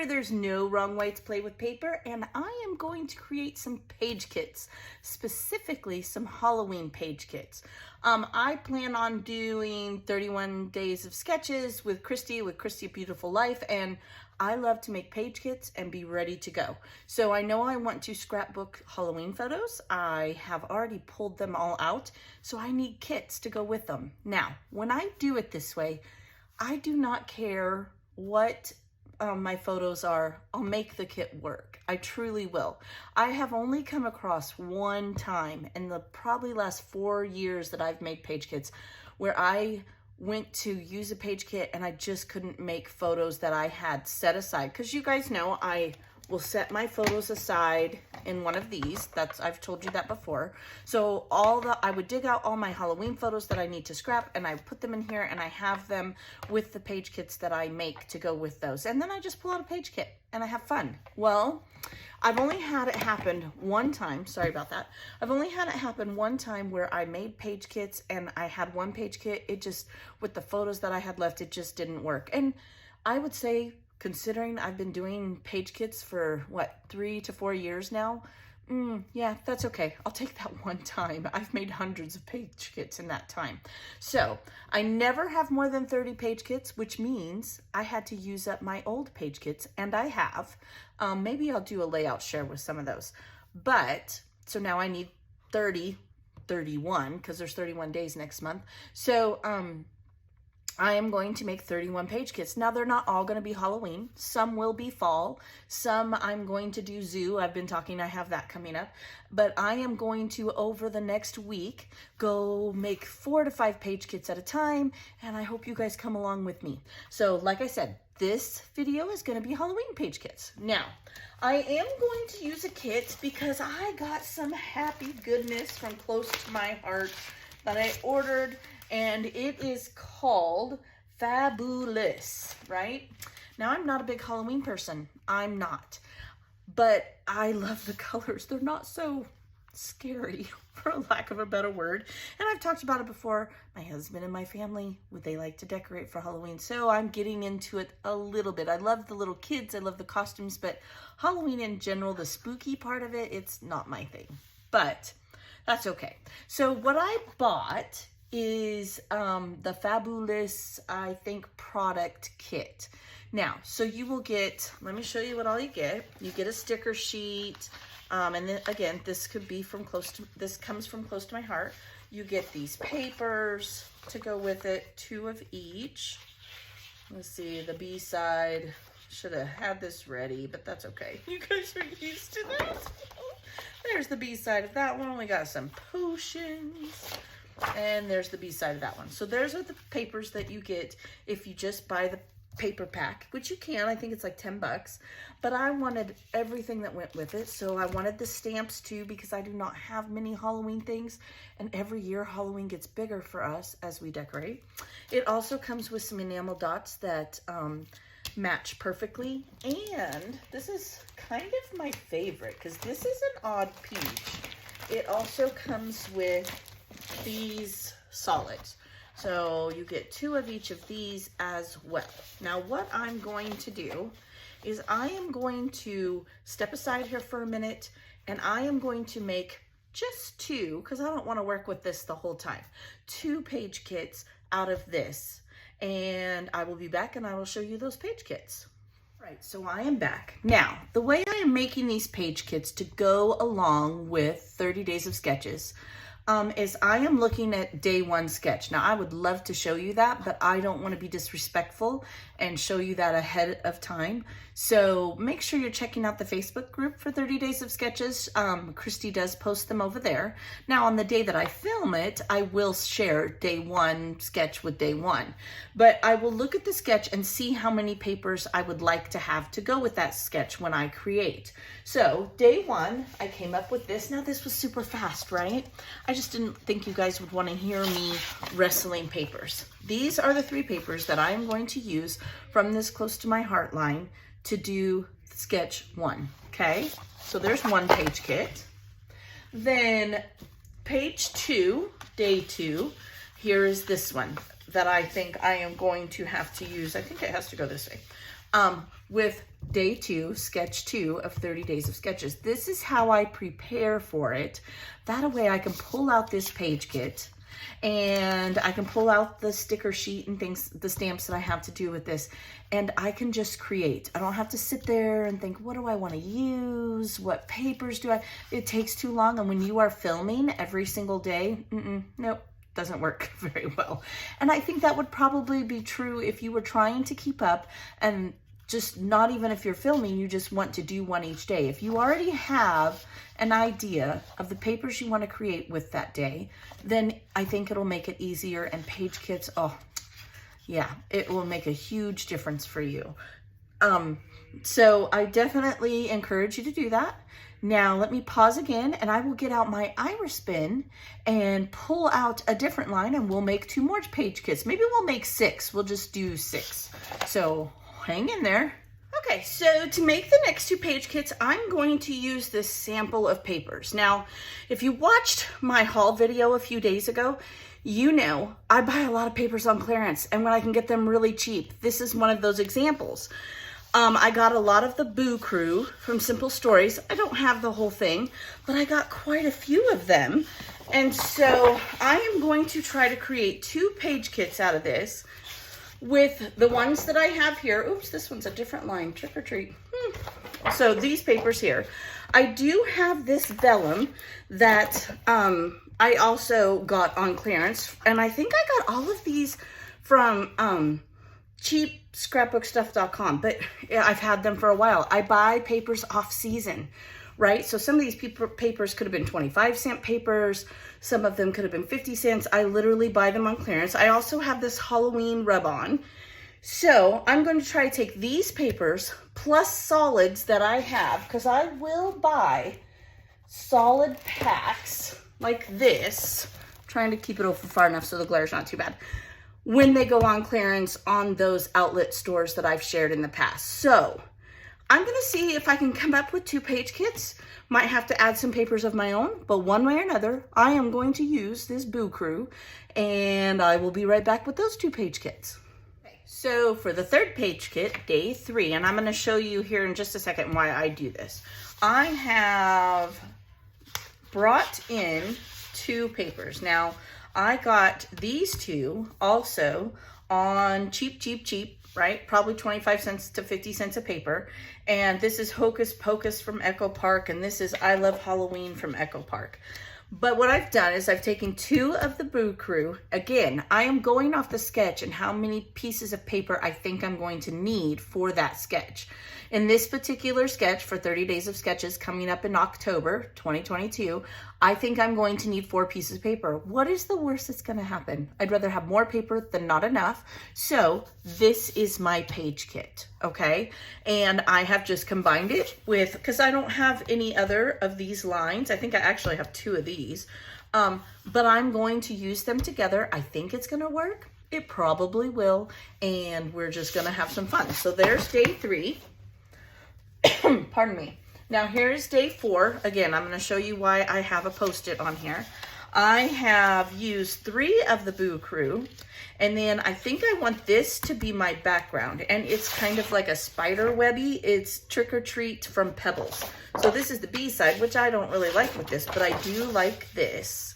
Remember, there's no wrong way to play with paper, and I am going to create some page kits, specifically some Halloween page kits. I plan on doing 31 days of sketches with Christy Beautiful Life, and I love to make page kits and be ready to go. So I know I want to scrapbook Halloween photos. I have already pulled them all out, so I need kits to go with them. Now, when I do it this way, I do not care what my photos are. I'll make the kit work. I truly will. I have only come across one time in the probably last 4 years that I've made page kits where I went to use a page kit and I just couldn't make photos that I had set aside. Because you guys know I will set my photos aside in one of these. I've told you that before. So I would dig out all my Halloween photos that I need to scrap, and I put them in here, and I have them with the page kits that I make to go with those. And then I just pull out a page kit and I have fun. Well, I've only had it happen one time. Sorry about that. I've only had it happen one time where I made page kits and I had one page kit. It just, with the photos that I had left, it just didn't work. And I would say, considering I've been doing page kits for, what, 3 to 4 years now, yeah, that's okay. I'll take that one time. I've made hundreds of page kits in that time. So I never have more than 30 page kits, which means I had to use up my old page kits, and I have. Maybe I'll do a layout share with some of those. But, so now I need 31, because there's 31 days next month. So, I am going to make 31 page kits. Now, they're not all going to be Halloween. Some will be fall. Some I'm going to do zoo. I have that coming up. But I am going to, over the next week, go make 4 to 5 page kits at a time. And I hope you guys come along with me. So, like I said, this video is going to be Halloween page kits. Now, I am going to use a kit because I got some happy goodness from close to my heart that I ordered. And it is called Fabulous, right? Now, I'm not a big Halloween person. I'm not. But I love the colors. They're not so scary, for lack of a better word. And I've talked about it before. My husband and my family, they like to decorate for Halloween. So I'm getting into it a little bit. I love the little kids. I love the costumes. But Halloween in general, the spooky part of it, it's not my thing. But that's okay. So what I bought is the Fabulous, I think, product kit. Now, so you will get, let me show you what all you get. You get a sticker sheet, and then again, this comes from close to my heart. You get these papers to go with it, 2 of each. Let's see, the B side. Should have had this ready, but that's okay. You guys are used to this. There's the B side of that one. We got some potions. And there's the B side of that one. So those are the papers that you get if you just buy the paper pack, which you can. I think it's like 10 bucks. But I wanted everything that went with it. So I wanted the stamps too, because I do not have many Halloween things. And every year Halloween gets bigger for us as we decorate. It also comes with some enamel dots that match perfectly. And this is kind of my favorite because this is an odd piece. It also comes with these solids. So you get 2 of each of these as well. Now what I'm going to do is I am going to step aside here for a minute, and I am going to make just 2, because I don't want to work with this the whole time, 2 page kits out of this. And I will be back and I will show you those page kits. Right, so I am back. Now, the way I am making these page kits to go along with 30 days of sketches is I am looking at day 1 sketch. Now, I would love to show you that, but I don't want to be disrespectful and show you that ahead of time. So make sure you're checking out the Facebook group for 30 days of sketches. Christy does post them over there. Now, on the day that I film it, I will share day 1 sketch with day 1. But I will look at the sketch and see how many papers I would like to have to go with that sketch when I create. So day 1, I came up with this. Now, this was super fast, right? I just didn't think you guys would want to hear me wrestling papers. These are the 3 papers that I am going to use from this close to my heart line to do sketch 1, okay? So there's 1 page kit. Then page 2, day 2, here is this one that I think I am going to have to use. I think it has to go this way. with day 2, sketch 2 of 30 days of sketches. This is how I prepare for it. That way I can pull out this page kit and I can pull out the sticker sheet and things, the stamps that I have to do with this, and I can just create. I don't have to sit there and think, what do I want to use? What papers do I? It takes too long, and when you are filming every single day, nope, doesn't work very well. And I think that would probably be true if you were trying to keep up, and just not even if you're filming, you just want to do one each day. If you already have an idea of the papers you want to create with that day, then I think it'll make it easier. And page kits, oh yeah, it will make a huge difference for you. So I definitely encourage you to do that. Now let me pause again, and I will get out my iris bin and pull out a different line, and we'll make 2 more page kits. Maybe we'll make 6. We'll just do 6. So hang in there. Okay, so to make the next 2 page kits, I'm going to use this sample of papers. Now, if you watched my haul video a few days ago, you know I buy a lot of papers on clearance, and when I can get them really cheap, this is one of those examples. I got a lot of the Boo Crew from Simple Stories. I don't have the whole thing, but I got quite a few of them. And so I am going to try to create 2 page kits out of this with the ones that I have here. Oops, this one's a different line, trick or treat. So these papers here. I do have this vellum that I also got on clearance, and I think I got all of these from cheapscrapbookstuff.com, but I've had them for a while. I buy papers off season, right? So some of these papers could have been 25-cent papers. Some of them could have been 50 cents. I literally buy them on clearance. I also have this Halloween rub-on. So I'm going to try to take these papers plus solids that I have, because I will buy solid packs like this. I'm trying to keep it open far enough so the glare's not too bad, when they go on clearance on those outlet stores that I've shared in the past. So I'm gonna see if I can come up with 2 page kits. Might have to add some papers of my own, but one way or another, I am going to use this Boo Crew, and I will be right back with those 2 page kits. Okay, so for the 3rd page kit, day 3, and I'm gonna show you here in just a second why I do this. I have brought in 2 papers. Now, I got these 2 also on cheap, right? Probably 25 cents to 50 cents a paper. And this is Hocus Pocus from Echo Park, and this is I Love Halloween from Echo Park. But what I've done is I've taken 2 of the Boo Crew. Again, I am going off the sketch and how many pieces of paper I think I'm going to need for that sketch. In this particular sketch for 30 Days of Sketches coming up in October 2022, I think I'm going to need 4 pieces of paper. What is the worst that's going to happen? I'd rather have more paper than not enough. So this is my page kit, okay? And I have just combined it with, because I don't have any other of these lines. I think I actually have 2 of these. But I'm going to use them together. I think it's going to work. It probably will. And we're just going to have some fun. So there's day 3. Pardon me. Now here's day 4. Again, I'm going to show you why I have a Post-it on here. I have used 3 of the Boo Crew, and then I think I want this to be my background, and it's kind of like a spider webby. It's Trick or Treat from Pebbles. So this is the B side, which I don't really like with this, but I do like this.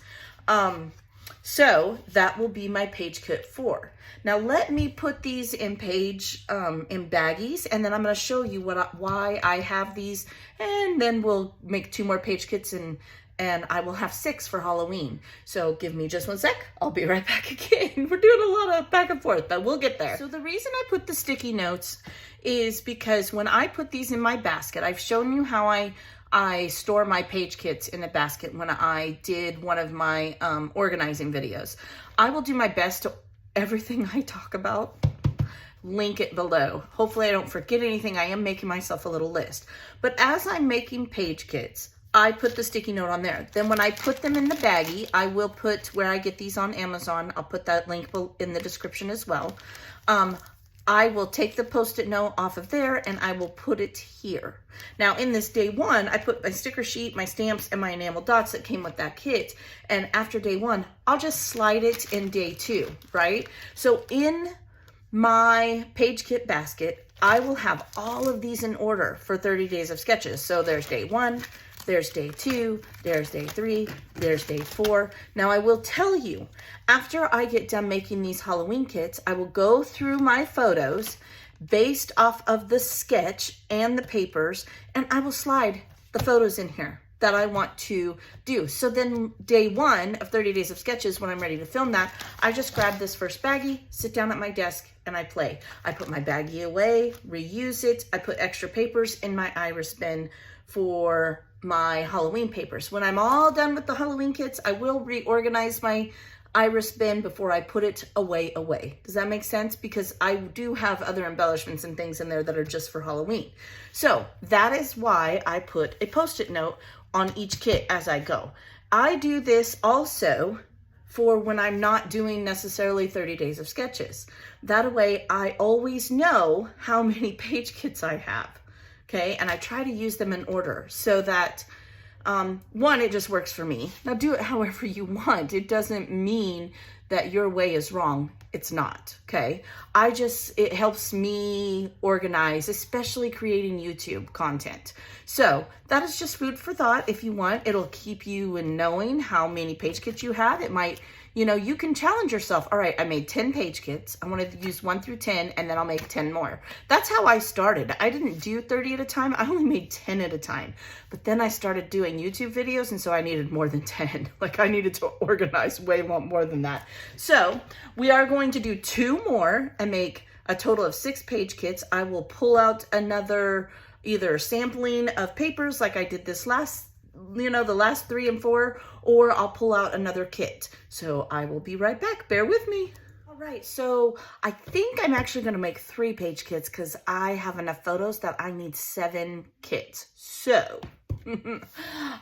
So that will be my page kit 4. Now let me put these in in baggies, and then I'm going to show you why I have these, and then we'll make 2 more page kits, and I will have 6 for Halloween. So give me just 1 sec. I'll be right back again. We're doing a lot of back and forth, but we'll get there. So the reason I put the sticky notes is because when I put these in my basket, I've shown you how I store my page kits in a basket when I did one of my organizing videos. I will do my best to everything I talk about, link it below. Hopefully I don't forget anything. I am making myself a little list. But as I'm making page kits, I put the sticky note on there. Then when I put them in the baggie, I will put where I get these on Amazon. I'll put that link in the description as well. I will take the Post-it note off of there and I will put it here. Now in this day 1, I put my sticker sheet, my stamps, and my enamel dots that came with that kit. And after day 1, I'll just slide it in day 2, right? So in my page kit basket, I will have all of these in order for 30 days of sketches. So there's day 1, there's day 2, there's day 3, there's day 4. Now I will tell you, after I get done making these Halloween kits, I will go through my photos based off of the sketch and the papers, and I will slide the photos in here that I want to do. So then day 1 of 30 days of sketches, when I'm ready to film that, I just grab this first baggie, sit down at my desk, and I play. I put my baggie away, reuse it. I put extra papers in my iris bin for my Halloween papers. When I'm all done with the Halloween kits, I will reorganize my iris bin before I put it away. Does that make sense? Because I do have other embellishments and things in there that are just for Halloween. So that is why I put a Post-it note on each kit as I go. I do this also for when I'm not doing necessarily 30 days of sketches. That way I always know how many page kits I have, okay? And I try to use them in order so that one, it just works for me. Now do it however you want. It doesn't mean that your way is wrong. It's not, okay? It helps me organize, especially creating YouTube content. So that is just food for thought. If you want, it'll keep you in knowing how many page kits you have. It might, you can challenge yourself. All right, I made 10 page kits. I want to use 1 through 10, and then I'll make 10 more. That's how I started. I didn't do 30 at a time. I only made 10 at a time. But then I started doing YouTube videos, and so I needed more than 10. Like I needed to organize way more than that. So we are going to do 2 more and make a total of 6 page kits. I will pull out another either sampling of papers like I did this the last 3 and 4, or I'll pull out another kit. So I will be right back. Bear with me. All right, so I think I'm actually going to make 3 page kits because I have enough photos that I need 7 kits. So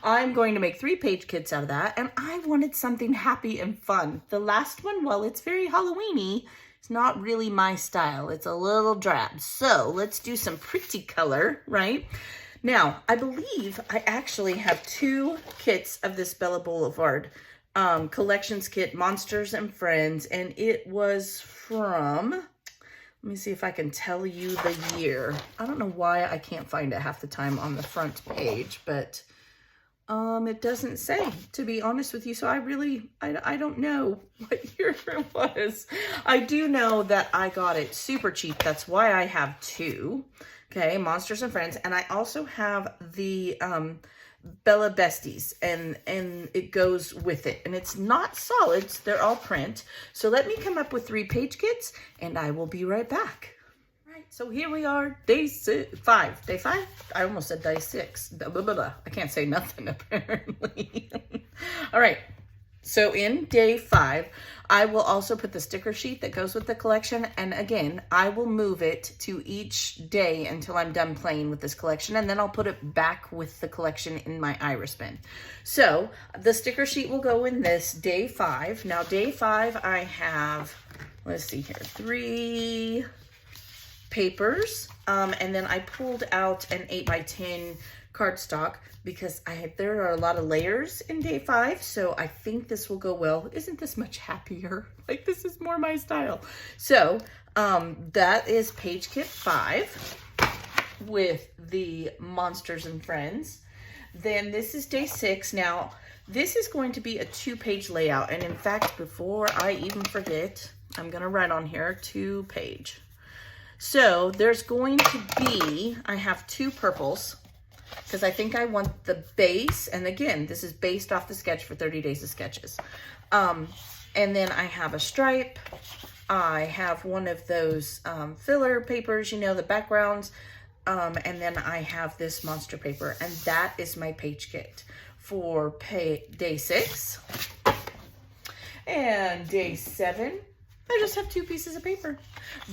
I'm going to make 3 page kits out of that, and I wanted something happy and fun. The last one, while it's very Halloween-y, it's not really my style. It's a little drab. So let's do some pretty color, right? Now, I believe I actually have 2 kits of this Bella Boulevard collections kit, Monsters and Friends, and it was from, let me see if I can tell you the year. I don't know why I can't find it half the time on the front page, but it doesn't say, to be honest with you. So I don't know what year it was. I do know that I got it super cheap. That's why I have 2. Okay, Monsters and Friends. And I also have the Bella Besties, and it goes with it. And it's not solids. They're all print. So let me come up with 3 page kits, and I will be right back. So here we are, day 5. Day 5? I almost said day 6. Blah, blah, blah. I can't say nothing, apparently. All right. So in day 5, I will also put the sticker sheet that goes with the collection. And again, I will move it to each day until I'm done playing with this collection. And then I'll put it back with the collection in my iris bin. So the sticker sheet will go in this day 5. Now day 5, I have, let's see here, 3 papers, and then I pulled out an 8x10 cardstock because there are a lot of layers in day 5, so I think this will go well. Isn't this much happier? Like, this is more my style. So that is page kit 5 with the Monsters and Friends. Then this is day 6. Now this is going to be a 2-page layout, and in fact, before I even forget, I'm gonna write on here 2-page. So there's going to be, I have 2 purples because I think I want the base. And again, this is based off the sketch for 30 days of sketches. And then I have a stripe. I have one of those filler papers, the backgrounds. And then I have this monster paper, and that is my page kit for day 6. And day 7. I just have 2 pieces of paper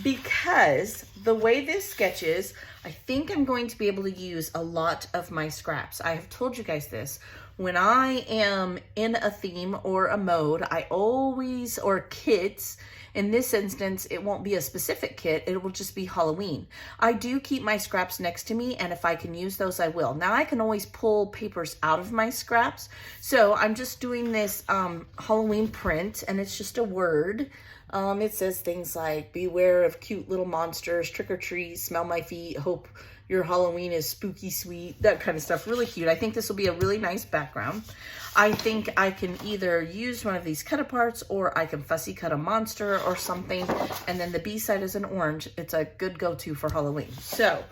because the way this sketch is, I think I'm going to be able to use a lot of my scraps. I have told you guys this. When I am in a theme or a mode, I always, or kits, in this instance, it won't be a specific kit, it will just be Halloween. I do keep my scraps next to me, and if I can use those, I will. Now I can always pull papers out of my scraps. So I'm just doing this Halloween print, and it's just a word. It says things like, beware of cute little monsters, trick or treat, smell my feet, hope your Halloween is spooky sweet, that kind of stuff. Really cute. I think this will be a really nice background. I think I can either use one of these cut aparts, or I can fussy cut a monster or something. And then the B side is an orange. It's a good go-to for Halloween. So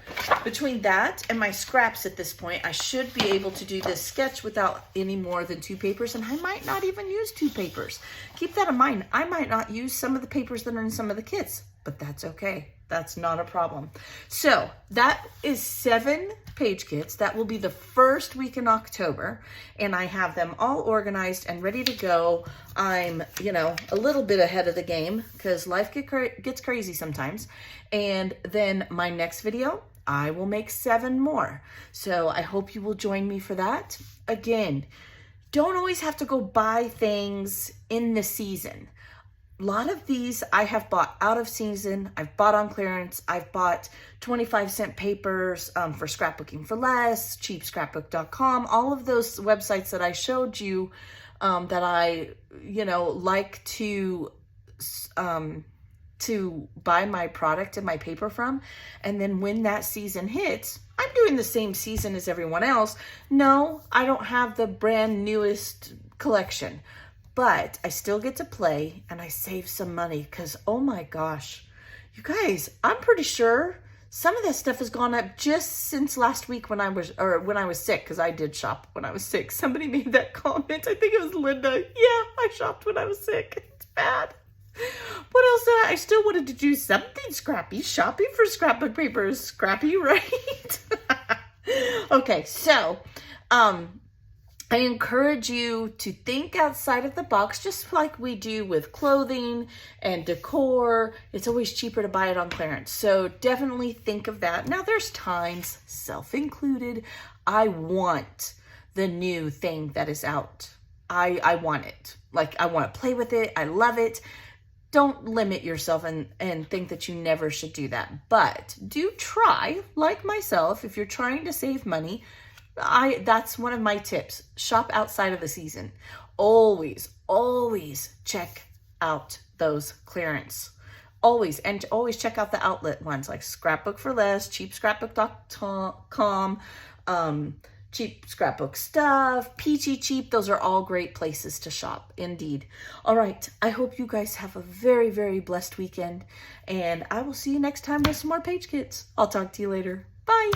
between that and my scraps at this point, I should be able to do this sketch without any more than 2 papers. And I might not even use 2 papers. Keep that in mind. I might not use some of the papers that are in some of the kits, but that's okay. That's not a problem. So that is 7 page kits. That will be the first week in October, and I have them all organized and ready to go. I'm, a little bit ahead of the game because life gets crazy sometimes. And then my next video, I will make 7 more. So I hope you will join me for that. Again, don't always have to go buy things in the season. A lot of these I have bought out of season. I've bought on clearance. I've bought 25-cent papers for Scrapbooking For Less, cheapscrapbook.com, all of those websites that I showed you that I, like to buy my product and my paper from. And then when that season hits, I'm doing the same season as everyone else. No, I don't have the brand newest collection, but I still get to play, and I save some money because, oh my gosh, you guys, I'm pretty sure some of that stuff has gone up just since last week when I was sick, because I did shop when I was sick. Somebody made that comment. I think it was Linda. Yeah, I shopped when I was sick. It's bad. What else did I still wanted to do something scrappy. Shopping for scrapbook paper is scrappy, right? Okay, so, I encourage you to think outside of the box, just like we do with clothing and decor. It's always cheaper to buy it on clearance. So definitely think of that. Now there's times, self-included, I want the new thing that is out. I want it. Like, I want to play with it. I love it. Don't limit yourself and think that you never should do that. But do try, like myself, if you're trying to save money, that's one of my tips. Shop outside of the season. Always check out those clearance. Always check out the outlet ones like Scrapbook For Less, cheapscrapbook.com, Cheap Scrapbook Stuff, Peachy Cheap. Those are all great places to shop, indeed. All right, I hope you guys have a very, very blessed weekend, and I will see you next time with some more page kits. I'll talk to you later. Bye.